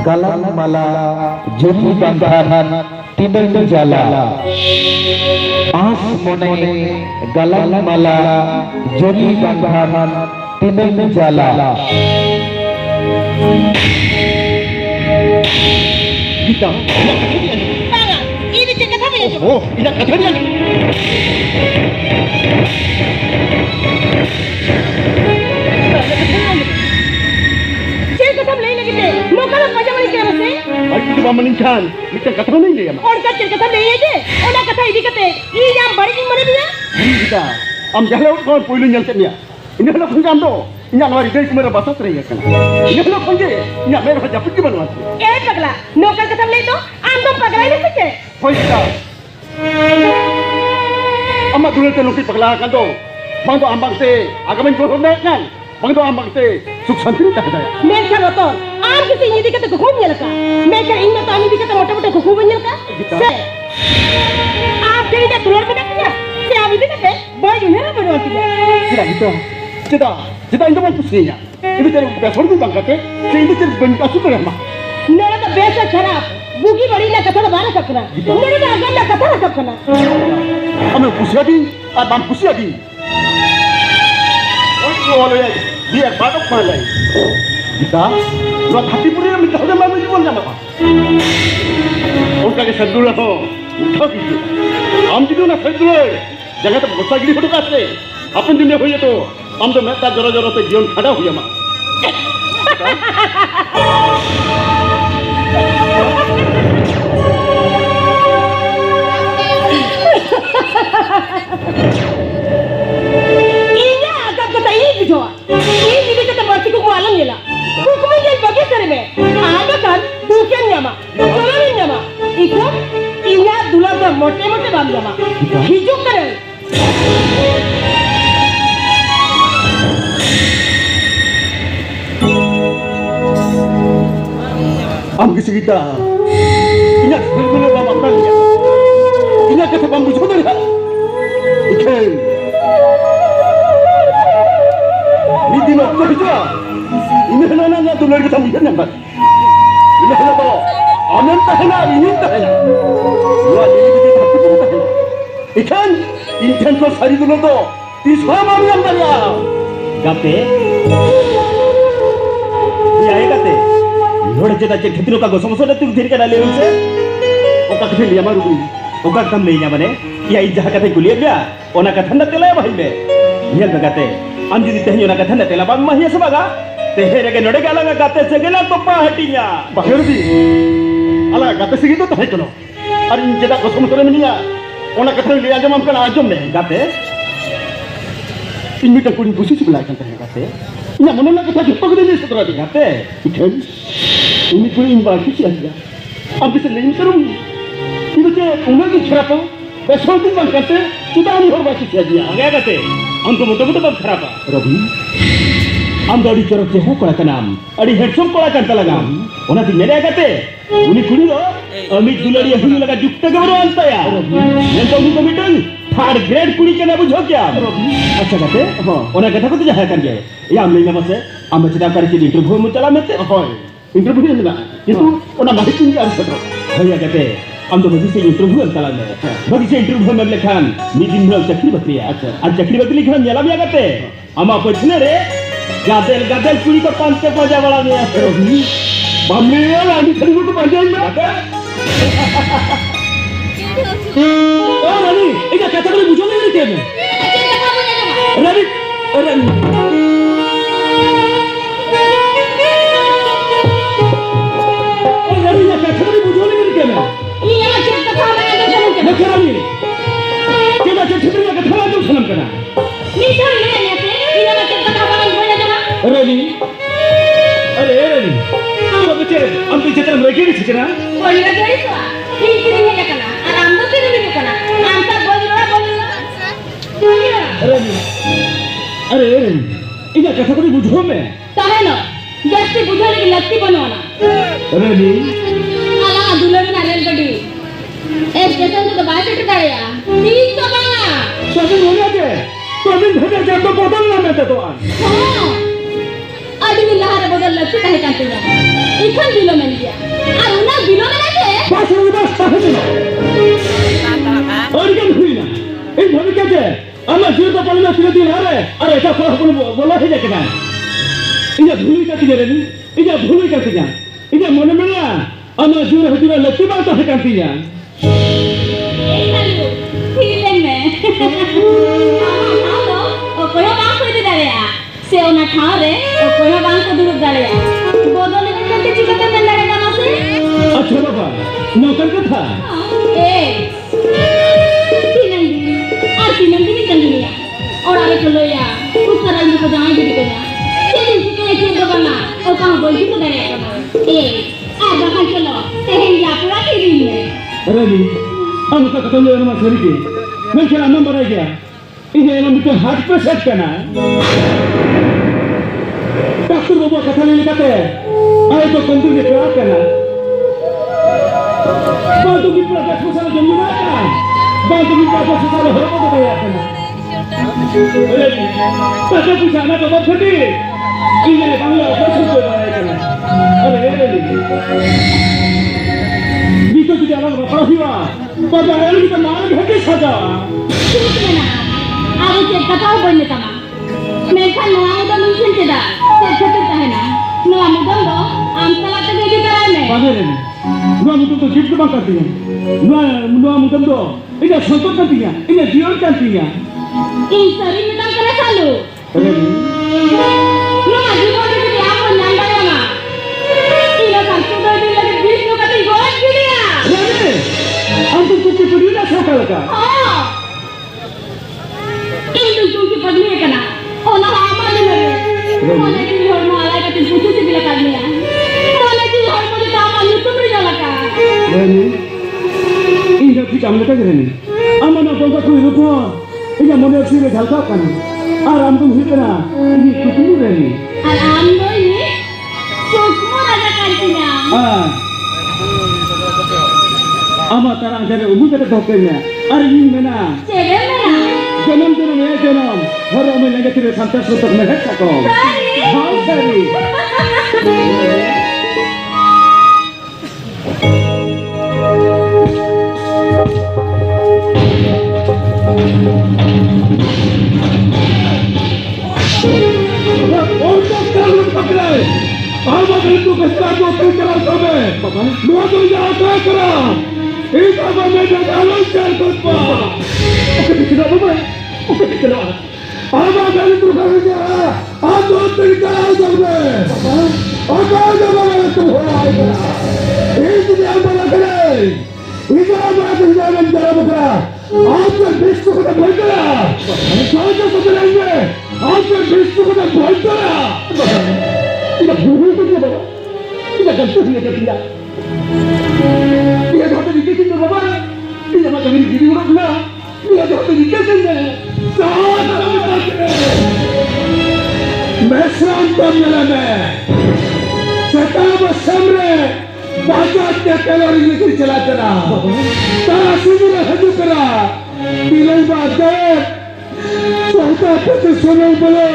galang mala jodi bangkhan tinang jala as mone galang mala jodi bangkhan tinang jala kita Tanga, ini cakap apa ya? oh ini katanya Cakap apa lagi kita? Mau kalau macam mana kita mesti? itu pamaninkan kita kata नहीं ले हम और क्या cakap apa lagi je? Orang kata ini kata, ini yang baru ini mana dia? kita am jalan kau poilu nyalते निया ini kalau kau जान दो ini हमारी देश में बसा रही है kan ini kalau kau je ini मेरे को जब की बनवा Eh pagla, nokal kata lagi tu, anda pagla ini saja. पैसा अम्मा दूर से लोग पगला kan do bang do ambang se agamin ko होने kan bang do ambang se सुख शांति नहीं चाहता है मैं क्या बताऊं? आप किसी ini dikata kuku punya laka? मैं क्या इन तो ini dikata मोटा-मोटा kuku punya laka? Se, आप jadi dah keluar mana dia? Se, आप ini kata, boy ini lah baru nanti dia. tidak gitu tidak tidak itu mau pusingnya itu cari besar tu bang kata se itu cari benda super mah मेरा तो बेसा खराब बुगी बड़ी ना कथा बारह सकना मेरे तो अगर ना कथा ना सकना हमें पुसिया दी और बम पुसिया दी और वो वाले dia batok malai kita lo hati puri yang minta udah mami jual nama उनका के सदुला हो उठा कीजिए हम जितने ना सदुला जगह तो गुस्सा गिरी फोटो काटते अपन दुनिया हुई तो हम तो मैं ता जरा जरा से जीवन खड़ा हुआ माँ ini agak kata ini gitu ini kata berarti kuku alam ni lah kuku ni yang bagi seri me ada kan bukan nyama bukan nyama ikut ini dulu dah mote-mote bam nyama hijau keren am किसी kita ingat benar-benar bapak tanya ingat kata bambu jodoh ya ikan ini di mana kerja ini nana tu lagi kita mungkin nampak ini nana tu aman tak hena ini tak hena dua ini kita hati pun tak hena ikan inten tu sari dulu tu di semua yang mana गाते ये आए गाते लोड़ जेता जे खितरो का गोसम सोडे तू धीर के डाले उसे ओका के लिया मारू भी ओका कम नहीं ना बने या इ जहां कथे गुलिया गया ओना कथा न तेला भाई बे ये गाते हम जदी तेही ओना कथा न तेला बाग माहिया सबागा तेहे रे नोडे गाला गाते से गेला तो पा Hatia bahir di ala kata segitu tak hecelo hari ini kita kosong sore menia ona kata lihat aja mampu ajom deh गाते ini tak kuning posisi sebelah kan teh kata ini mana nak kata jumpa kita ni setelah dia गाते ikan ini kuning bagi sih aja abis ini serum itu je umat itu cerapa besok tu bang kata kita ni hormat sih aja आगे गाते हमको मोटो-मोटो बात खराब Rabi हम दौड़ी चरक जे है कोड़ा का नाम अड़ी हेडसम कोड़ा करता लगा ओना ती मेरे गाते उनी कुड़ी रो अमित दुलड़ी हुनी लगा जुक्त गबरो अंत या मैं तो उनको मीटिंग थर्ड ग्रेड कुड़ी के ना बुझो क्या अच्छा गाते ओना कथा को तो जहा कर गए या हम नहीं बसे हम चिता कर के इंटरव्यू में चला मेते hoy interview ni lah itu ona mahit ni harus seterus भैया कहते हम तो बगी से इंटरव्यू में चला में बगी से इंटरव्यू में लिखान मीटिंग में चक्री बकरी अच्छा आज चक्री बकरी लिखान जला भी कहते हम आप पूछने रे गादेल गादेल कुड़ी को पांच से पहुंचा वाला नहीं है Mami lagi tadi tu panjang nak oh Rani ini kata kali bujang ni dia ni Rani Rani oh Rani ini kata kali bujang ni dia ni iya cerita apa yang ada mungkin macam Rani kita cerita ni kata apa tu salam kena ini kan ni ya ini cerita apa yang boleh ada Rani अरे Rani तो बच्चे हम पीछे तरफ रखे नहीं छिकना boleh jadi tu ini ni ya kana arambo tu ni kana anta boleh Rani अरे Rani ini kata kali bujang में tahan lo जैसे बुझाने की लत्ती बनवाना Rani अला दुल्हन ना रेलगाड़ी ए स्टेशन तो बाहर से टकराया 300 बांगा तो अभी हो गया तो अभी भेजा जब तो बदल ना मैं तो हाँ और दिन लहारे बगल लक्ष्य कहे कांते जा इखन बिलो में गया और उना बिलो में ना के बस साहब और क्या हुई ना এই ভাবে কেটে আমার জীবন পালে না তিন দিন আরে আরে এটা কোন বলা হয়ে যায় কেন এই যে ভুলি কাটি গেলে এই যে ভুলি কাটি যা এই যে মনে মনে আমার জীবন হতে লক্ষ্মী বাতা হয়ে কাটি যা ফিলেন में हालो ओ कोयो बांग को दे दाड़ेया से ओना ठाव रे ओ कोयो बांग को दुरुब दाड़ेया बदले करते चिकते में लड़ेगा ना से अच्छा बाबा नौकर का था ए तीनंदी नहीं चंदनिया और आगे चलो या उस तरह को जाने भी को जा चलिए के के बना और कहां बोल भी तो करे करना ए आ बाहर चलो तेहन या पूरा की दिन में अरे नी हम तो कतल ले ना सरी के मैं क्या नंबर आ गया इन्हें ना मुझे हार्ट पे सेट करना डॉक्टर बाबू कथा ले लेते आए तो कंट्रोल के क्या करना बातों की पूरा दस साल जमीन ना बातों की पूरा 10 साल हो को तो यार करना अरे पता पूछा ना तो बात फटी इन्हें बांग्ला को सुन रहा है करना अरे बीतो तुझे अलग बता हुआ पता है कि तो मार घटे सजा ठीक है ना आगे से बताओ बोलने तमा मैं खान नवा मुदम मिशन के दा से छते है ना नवा मुदम दो आम तला तक दे करा में बाधे रे नवा मुदम तो जीत बा करती है नवा मुदम तो इन्हें संतोष करती है इन्हें जीवन करती है इन सरी मिदम करे चालू अरे नवा जीवन के लिए आप नाम डालो ना इनो संतोष दे लगे बीच को कति गोल गिरिया अरे हम तो कुछ पड़ी ना सकता लगा हां इन लोगों की पगली है कना ओ ना आमा ने लगे मोने की हर माला का पूछू से बिला कर लिया मोने की हर मुझे काम आलू तुम रे जाला का अरे इन जब की काम लगा करे नहीं अमन अपन का कोई रुको इन्हें मोने से ले झलका करना और हम तुम ही करना ये कुछ नहीं रहनी और आम दो ये सुकमो राजा करती ना हां अमा तारा जरे उबु के धोके में अरे इन में ना चेरे में ना जन्म ये जन्म हर में लगे तेरे संतोष तक में है सको हां सरी और तो चालू पकड़े आवा तू कस्ता को तू चला सबे बाबा लो तो जा क्या करा एक आवा में डालो चार को पा ओके कितना बाबा ओके कितना आवा गली तू कर जा आ दो तरीका आ सबे बाबा और का बाबा तू हो आएगा एक भी आवा करे इधर आवा तू जा में जरा बकरा आज तो विश्व को भर गया साथ में बदलेंगे आज तो विश्व को भर गया ये भूल तो क्या बाबा ये गलती हुई है क्या ये तो नहीं किसी ने बाबा ये जब कभी गिरी उड़ा ना ये तो नहीं किसी ने साथ मैं शांत मिला मैं शताब समरे बाजार के कैलोरी लेकर चला चला तारा सीधी में हजू करा पीले बात है चौथा पति सोने बोले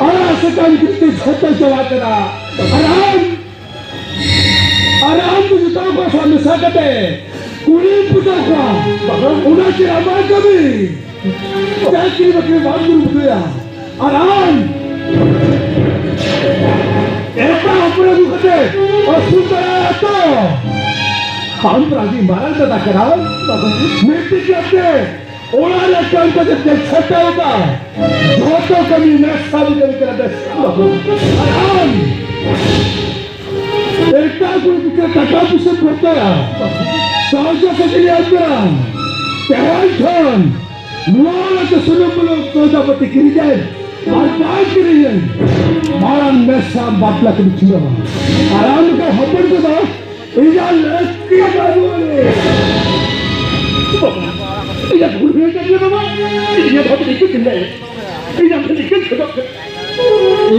आरा सकाल कितने छोटे चला चला आराम तुझे तो बस हम सकते कुड़ी पुत्र का उन्हें तेरा मार कभी जाती बकरी बात गुरु दिया आराम ऐसा अपने दुखते और सुंदर तो हम प्राणी मारल दादा कराओ मिट्टी करते ओला ने काम को जब छटा होगा जो तो कभी न सब कभी करते आराम एकटा कोई के टाका पीछे पड़ता है साजा के लिए आता तेहरान खान मुआला के सुनो बोलो प्रजापति गिर जाए और बात कर रही है मारा नशा बाटला के बिछड़ा आराम का हपड़ के बाद इजा लड़की बाबूले इजा भूल गए क्या बाबा ये बहुत दिक्कत है इजा दिक्कत है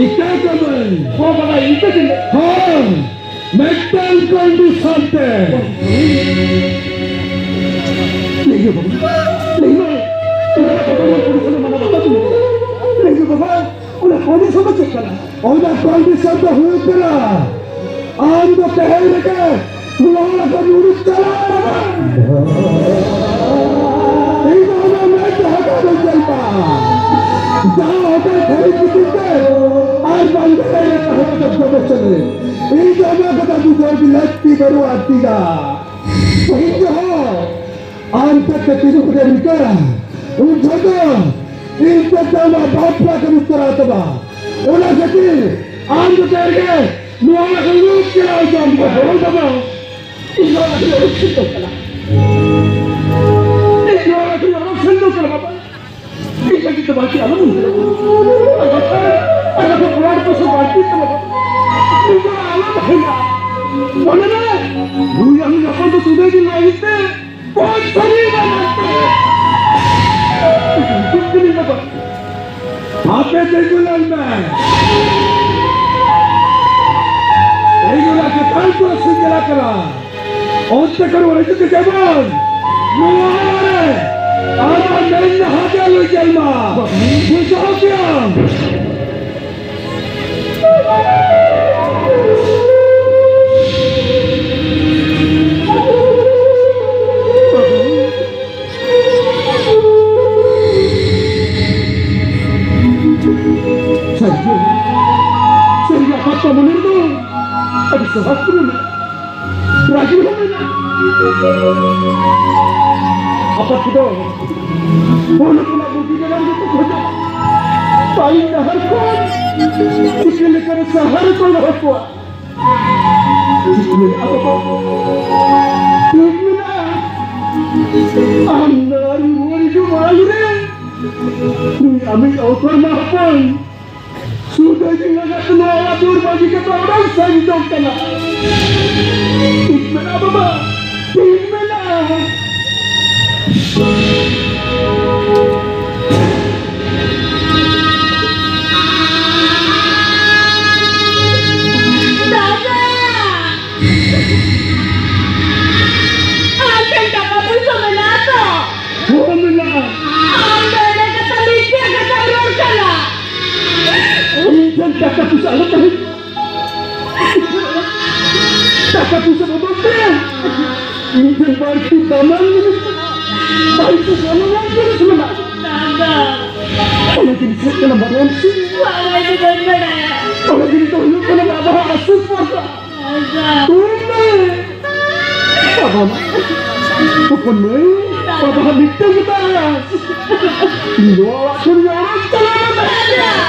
इका कमल हो बाबा इका है हां मेटल कंडीशन पे नहीं बाबा नहीं बाबा मना बता तू नहीं बाबा Una condição da chicana. Una condição da ruptura. Ando terreiro que mulai ka urut chala. Ini nama jaga berjaya. Jaga hari kita. Ar bandai kahwat jaga chale. Ini jaga kata bujai dilati baru arti da. Sehingga anta ketiru dari kara. Unjaga. Ini jaga bapa kami terata. Olah jadi anda terge. Nuala ka urut chala jam ko. Ini orang yang urut chala. Ini orang yang urut chala bapa. Ini kita baca alam. Anak keluar tu sebab kita. Ini alam hina. Mana ni? Lu yang apa tu sudah di lahir. बहुत सही बात है। कुछ नहीं पता। आपे देखुलाल में। देखुलाल के ताल तो सिंगला करा। और तक करो वाले तो जवान। मुआरे। आमा नहीं नहाते लो जलमा। बुझाओ क्या? Saya apa menurutmu? Ada sesuatu mana? Berarti mana? Apa kita? Boleh pula bukti dalam itu saja. Paling dahar kuat. Jika lekar sahar pun dahar kuat. Jika apa? Jika anda hari cuma ini. Kami autor maafkan. Sudah jangan kenal atur bagi kata orang saya dokter. Mana bapa? Mana? Dadah. Akan dapat pun sama nata. Mana? Anda nak kata mesti kata berorkan lah. Ini kata pusat apa? Kata pusat apa? Ini berarti dalam ini. Baik dalam lagi semua. Dadah. Kalau jadi saya dalam badan sih. Wah, itu benar. Kalau jadi tahu kalau bawa asus apa? Dadah. Ini. Apa? Apa ni? Apa minta kita? Ini orang kerja orang salah. Dadah.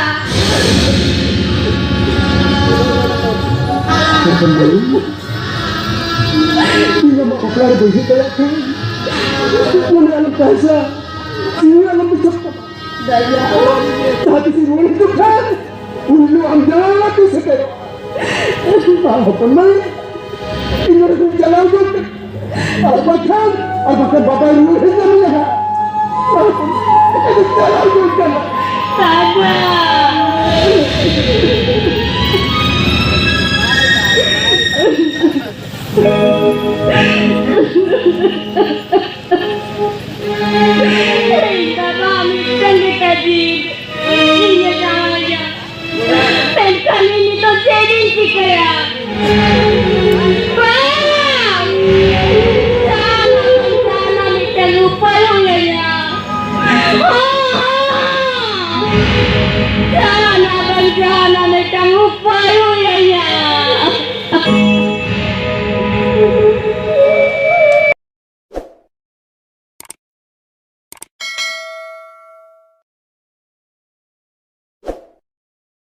Ini mau keluar begitu kan? Ini alam bahasa, ini alam bercakap. Dadah. Tapi si Ruli itu kan, ulu ambil tu sekarang. Apa ni? Ini orang jalan tu. Apakah bapa Ruli itu ni? Apa jalan tu kan? Dadah. Hei, Dadah, minta kita jid. Ini jangan ya. Pensan ini tu sedih sih kaya. Bang, sana minta lupa ya ya. Sana minta lupa ya ya.